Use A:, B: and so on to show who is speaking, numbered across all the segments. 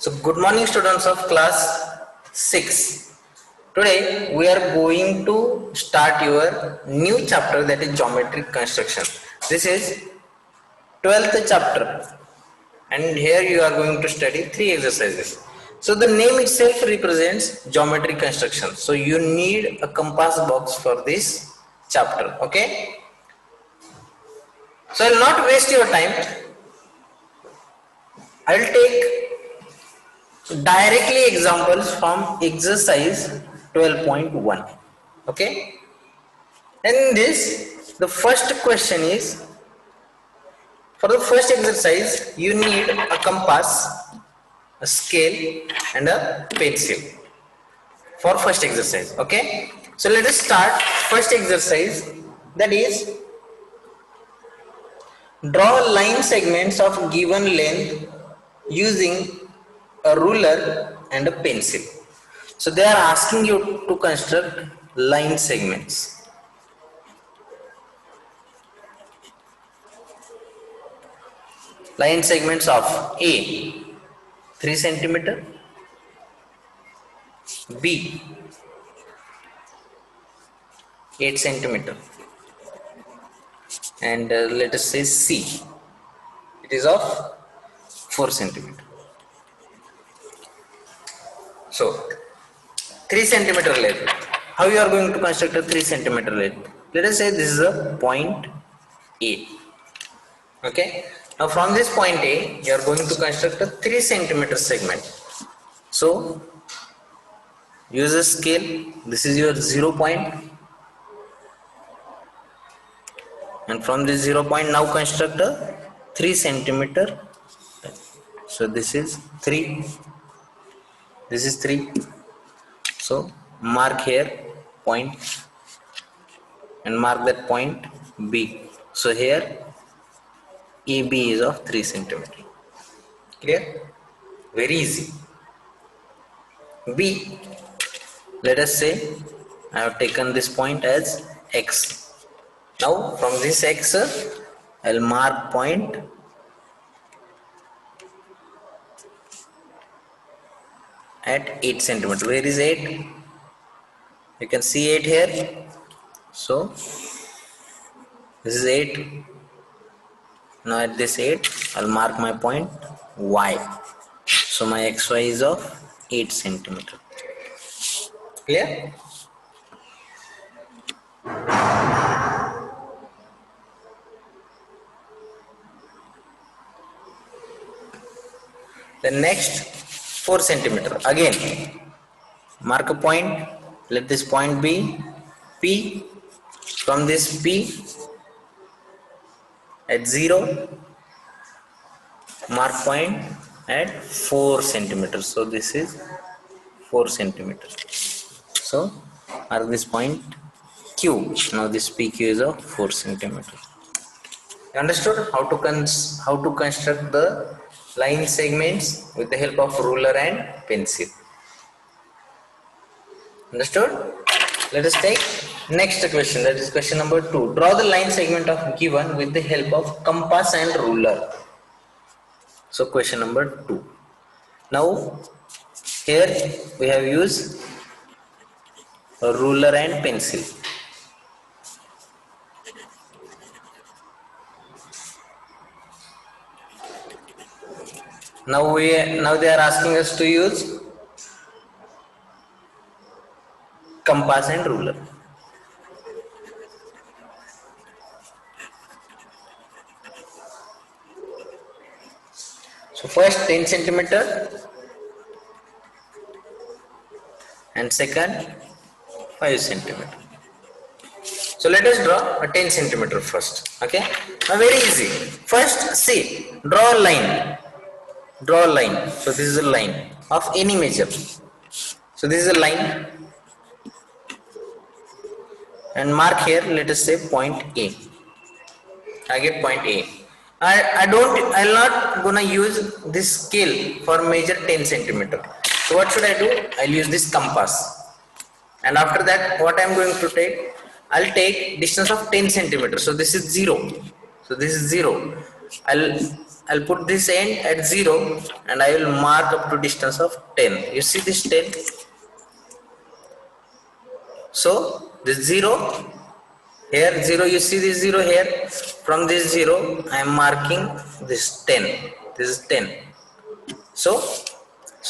A: So good morning students of class 6. Today we are going to start your new chapter, that is geometric construction. This is 12th chapter and here you are going to study 3 exercises. So the name itself represents geometric construction. So you need a compass box for this chapter. Okay. So I will not waste your time. I will take directly examples from exercise 12.1. Okay, and in this the first question is, for the first exercise you need a compass, a scale and a pencil for first exercise. Okay, so let us start first exercise, that is draw line segments of given length using a ruler and a pencil. So they are asking you to construct line segments. Line segments of A 3 centimeter, B 8 centimeter, and let us say C, it is of 4 centimeter. So 3 centimeter length. How you are going to construct a 3 centimeter length? Let us say this is a point A. Okay. Now from this point A, you are going to construct a 3 centimeter segment. So use a scale. This is your 0 point, and from this 0 point now construct a 3 centimeter. So this is 3. This is 3. So mark here point and mark that point B. So here AB is of 3 centimeter. Clear? Very easy. B, let us say I have taken this point as X. Now from this X I will mark point at 8 centimeter. Where is 8? You can see 8 here. So this is 8. Now at this 8 I will mark my point Y. So my XY is of 8 centimeter. Clear? The next 4 centimeter. Again mark a point. Let this point be P. From this P at 0 mark point at 4 centimeters. So this is 4 centimeters. So mark this point Q. Now this PQ is of 4 centimeters. You understood how to construct the line segments with the help of ruler and pencil? Understood? Let us take next question, that is question number 2. Draw the line segment of given with the help of compass and ruler. So question number 2. Now here we have used a ruler and pencil. Now they are asking us to use compass and ruler. So first 10 centimeter and second 5 centimeter. So let us draw a 10 centimeter first. Okay. Now very easy. First see, draw a line. Draw a line. So this is a line of any measure. So this is a line. And mark here, let us say point A. I get point A. I'm not gonna use this scale for measure 10 centimeter. So what should I do? I'll use this compass. And after that, what I'm going to take? I'll take distance of 10 centimeters. So this is 0. So this is 0. I'll I'll put this end at 0 and I will mark up to distance of 10. You see this 10? So this 0 here, 0, you see this 0 here. From this 0 I am marking this 10. This is 10. So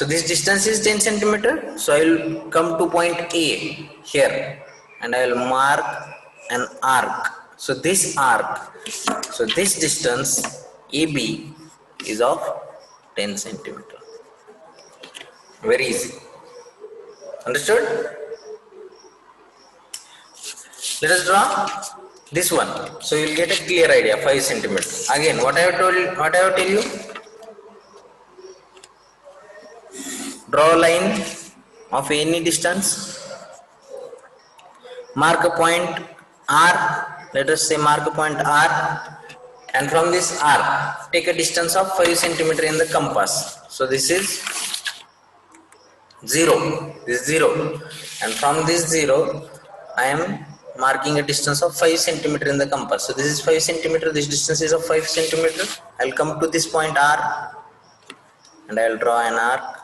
A: this distance is 10 centimeter. So I will come to point A here and I will mark an arc. So this arc, so this distance AB is of 10 centimeter. Very easy. Understood? Let us draw this one. So you will get a clear idea. 5 centimeter. Again, what I have tell you? Draw a line of any distance. Mark a point R. Let us say mark a point R. And from this R, take a distance of 5 centimeter in the compass. So this is 0. This is 0. And from this 0, I am marking a distance of 5 centimeter in the compass. So this is 5 centimeter. This distance is of 5 centimeter. I will come to this point R and I will draw an arc.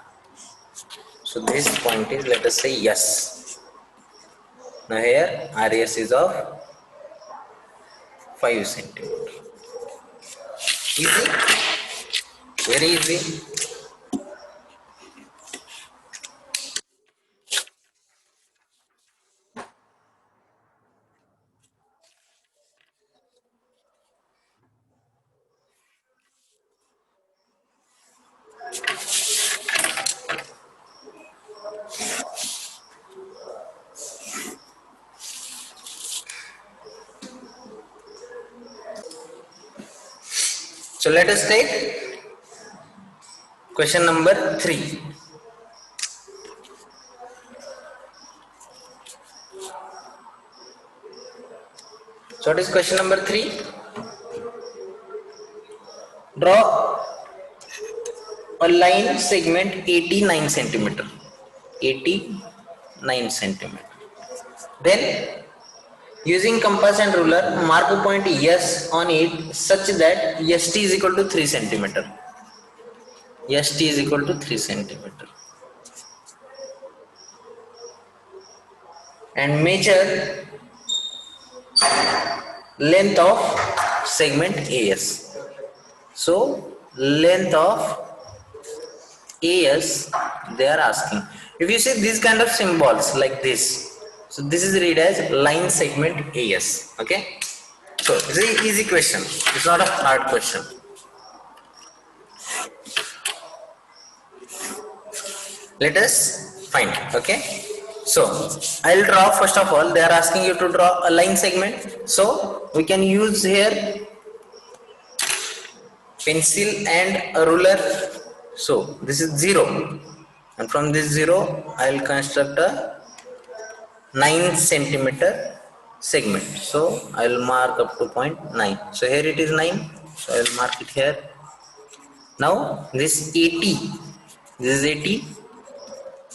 A: So this point is, let us say, S. Now here RS is of 5 centimeter. Easy? Very easy. So let us take question number 3. So what is question number 3? Draw a line segment 89 centimeter. 89 centimeter. Then using compass and ruler, mark a point S on it such that ST is equal to 3 centimeter. ST is equal to 3 centimeter. And measure length of segment AS. So length of AS they are asking. If you see these kind of symbols like this, so this is read as line segment AS. Okay. So this is an easy question. It's not a hard question. Let us find. Okay. So I'll draw, first of all they are asking you to draw a line segment. So we can use here pencil and a ruler. So this is 0 and from this 0 I will construct a 9 centimeter segment. So I will mark up to point 9. So here it is 9. So I will mark it here. Now this 80. This is 80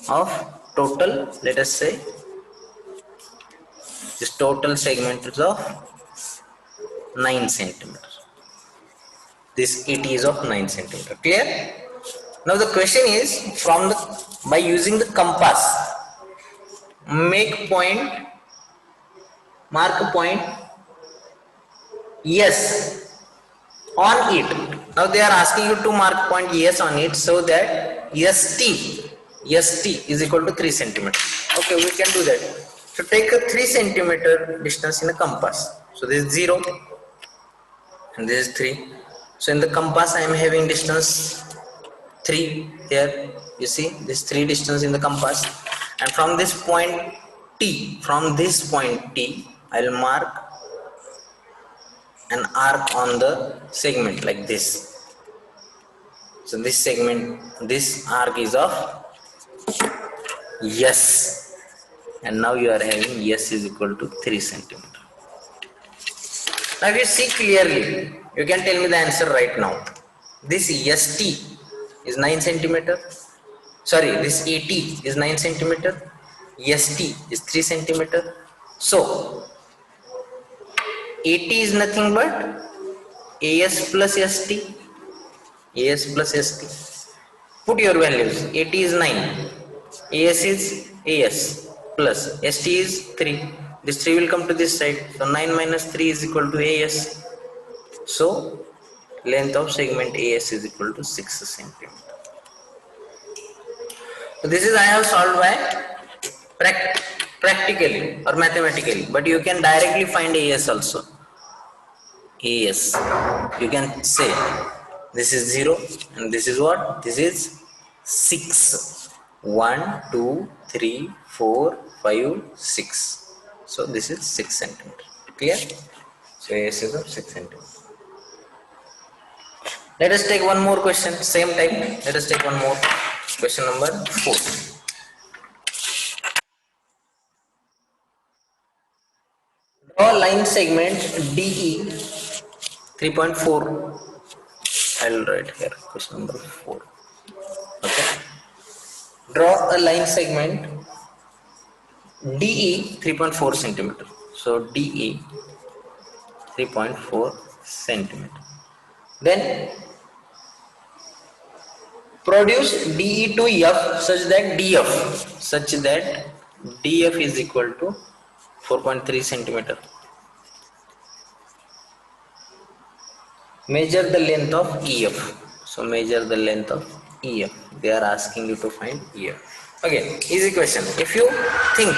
A: of total, let us say this total segment is of 9 centimeter. This 80 is of 9 centimeter. Clear? Now the question is, from the by using the compass, make point, mark a point S on it. Now they are asking you to mark point S on it so that ST is equal to 3 centimeter. Okay, we can do that. So take a 3 centimeter distance in a compass. So this is 0 and this is 3. So in the compass I am having distance 3 here. You see this 3 distance in the compass, and from this point T, I will mark an arc on the segment like this. So this segment, this arc is of S, and now you are having S is equal to 3 centimeter. Now if you see clearly, you can tell me the answer right now. This ST is 9 centimeter. Sorry, this AT is 9 centimeter. ST is 3 centimeter. So AT is nothing but AS plus ST. AS plus ST. Put your values. AT is 9, AS is AS plus ST is 3. This 3 will come to this side, so 9 minus 3 is equal to AS. So length of segment AS is equal to 6 centimeter. So this is I have solved by practically or mathematically, but you can directly find AS also. AS, you can say this is 0 and this is what? This is 6. 1, 2, 3, 4, 5, 6. So this is 6 centimeter. Clear? So AS is of 6 centimeter. Let us take one more question, same type. Let us take one more question, number 4. Draw line segment DE 3.4. I'll write here question number 4. Okay. Draw a line segment DE 3.4 centimeter. So DE 3.4 centimeter. Then produce DE to F such that DF is equal to 4.3 centimeter. Measure the length of EF. So measure the length of EF. They are asking you to find EF. Okay, easy question. If you think,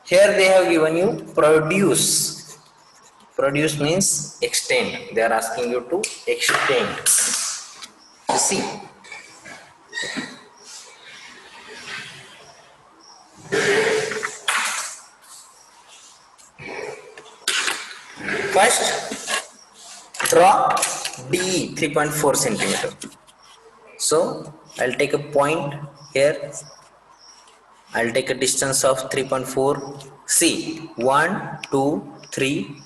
A: here they have given you produce. Produce means extend. They are asking you to extend. You see. First, draw DE 3.4 centimeter. So I'll take a point here. I'll take a distance of 3.4. See, 1, 2, 3.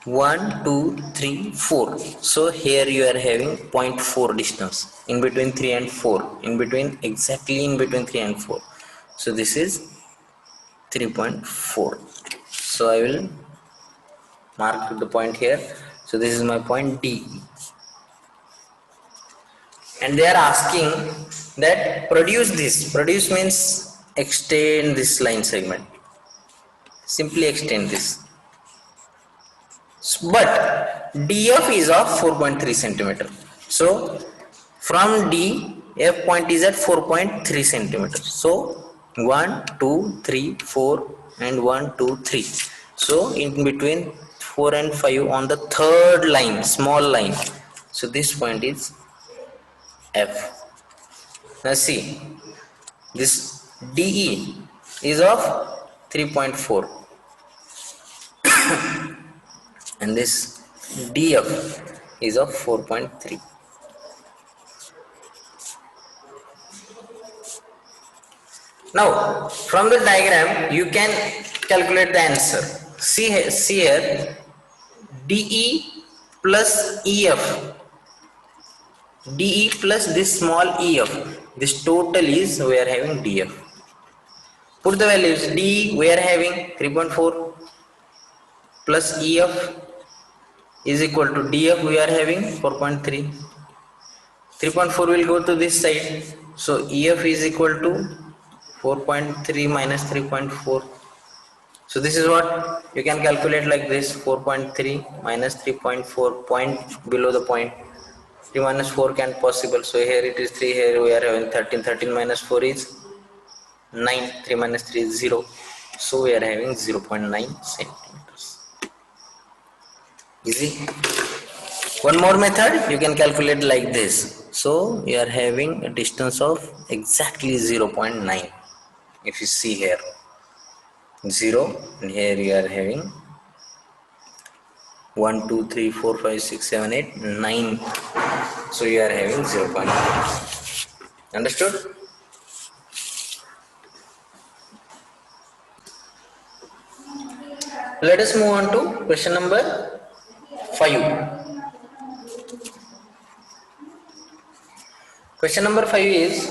A: 1, 2, 3, 4. So here you are having 0.4 distance in between 3 and 4. Exactly in between 3 and 4. So this is 3.4. So I will mark the point here. So this is my point D. And they are asking that produce this. Produce means extend this line segment. Simply extend this. But DF is of 4.3 centimeter. So from D, F point is at 4.3 centimeter. So 1, 2, 3, 4 and 1, 2, 3. So in between 4 and 5 on the third line, small line. So this point is F. Now see, this DE is of 3.4 and this DF is of 4.3. Now from the diagram you can calculate the answer. See here, DE plus EF, DE plus this small EF, this total is we are having DF. Put the values. DE we are having 3.4 plus EF is equal to DF we are having 4.3. 3.4 will go to this side. So EF is equal to 4.3 minus 3.4. So this is what you can calculate like this. 4.3 minus 3.4, point below the point. 3 minus 4 can't possible. So here it is 3, here we are having 13. 13 minus 4 is 9. 3 minus 3 is 0. So we are having 0.9 centimeters. Easy. One more method, you can calculate like this. So you are having a distance of exactly 0.9. If you see here, 0, and here you are having 1, 2, 3, 4, 5, 6, 7, 8, 9. So you are having 0.9. Understood? Let us move on to question number 5. Question number 5 is,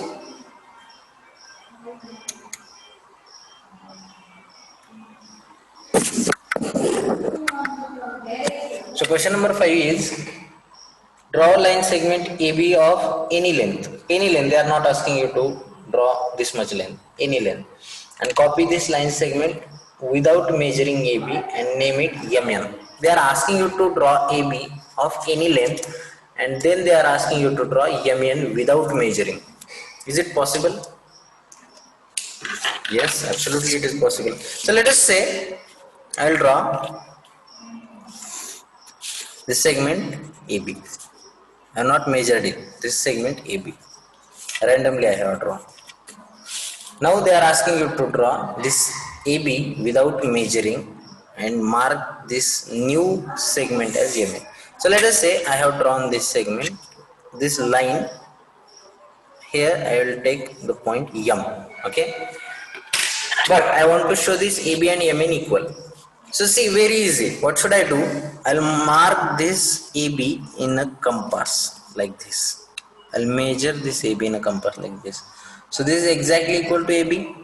A: so question number 5 is, Draw line segment AB of any length. Any length. They are not asking you to draw this much length. Any length. And copy this line segment without measuring AB and name it MN. They are asking you to draw AB of any length, and then they are asking you to draw MN without measuring. Is it possible? Yes, absolutely it is possible. So let us say I will draw this segment AB. I have not measured it. This segment AB. Randomly I have drawn. Now they are asking you to draw this AB without measuring and mark this new segment as MA. So let us say I have drawn this segment, this line. Here I will take the point M. Okay. But I want to show this AB and MN equal. So see, very easy. What should I do? I'll mark this AB in a compass like this. I'll measure this AB in a compass like this. So this is exactly equal to AB.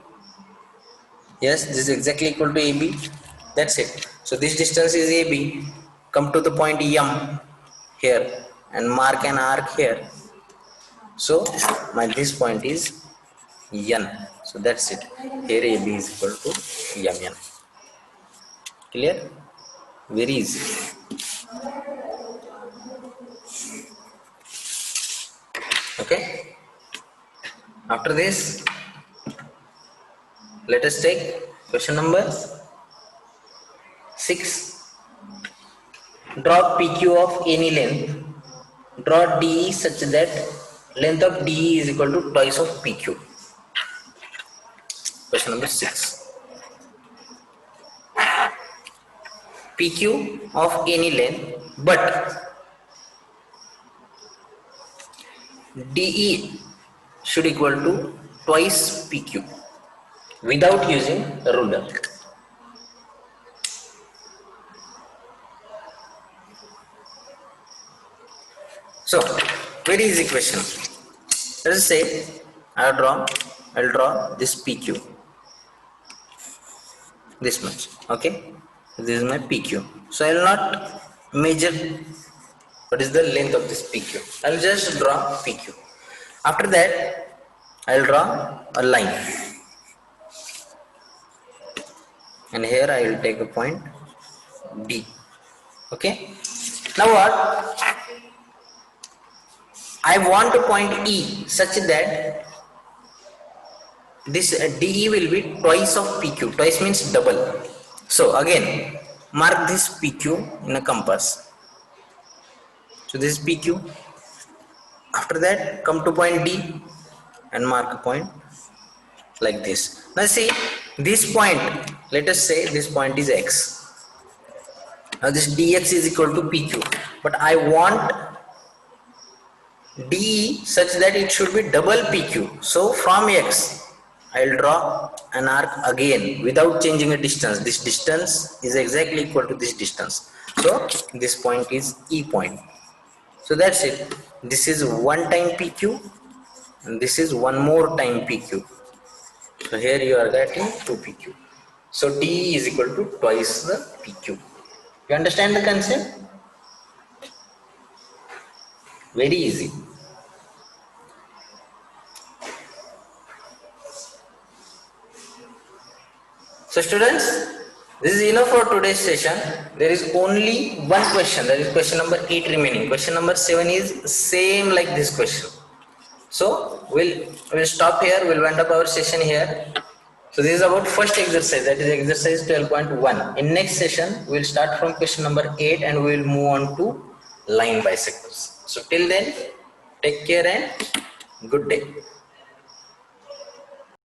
A: Yes, this is exactly equal to AB. That's it. So this distance is AB. Come to the point M here and mark an arc here. So this point is N. So that's it. Here AB is equal to MN. Clear? Very easy. Okay. After this, let us take question number 6. Draw PQ of any length. Draw DE such that length of DE is equal to twice of PQ. Question number 6. PQ of any length, but DE should equal to twice PQ without using a ruler. So, very easy question. Let us say I'll draw this PQ, this much. Okay, this is my PQ. So I will not measure what is the length of this PQ. I will just draw PQ. After that, I will draw a line, and here I will take a point D. Okay. Now what? I want to point E such that this DE will be twice of PQ. Twice means double. So again, mark this PQ in a compass. So this is PQ. After that, come to point D and mark a point like this. Now see, this point, let us say this point is X. Now this DX is equal to PQ. But I want DE such that it should be double PQ. So from X, I will draw an arc again without changing a distance. This distance is exactly equal to this distance. So this point is E point. So that's it. This is one time PQ and this is one more time PQ. So here you are getting 2 PQ. So DE is equal to twice the PQ. You understand the concept? Very easy. So students, this is enough for today's session. There is only one question, that is question number 8 remaining. Question number 7 is same like this question. So we'll stop here, we'll wind up our session here. So this is about first exercise, that is exercise 12.1. In next session, we'll start from question number 8 and we'll move on to line bisectors. So till then, take care and good day.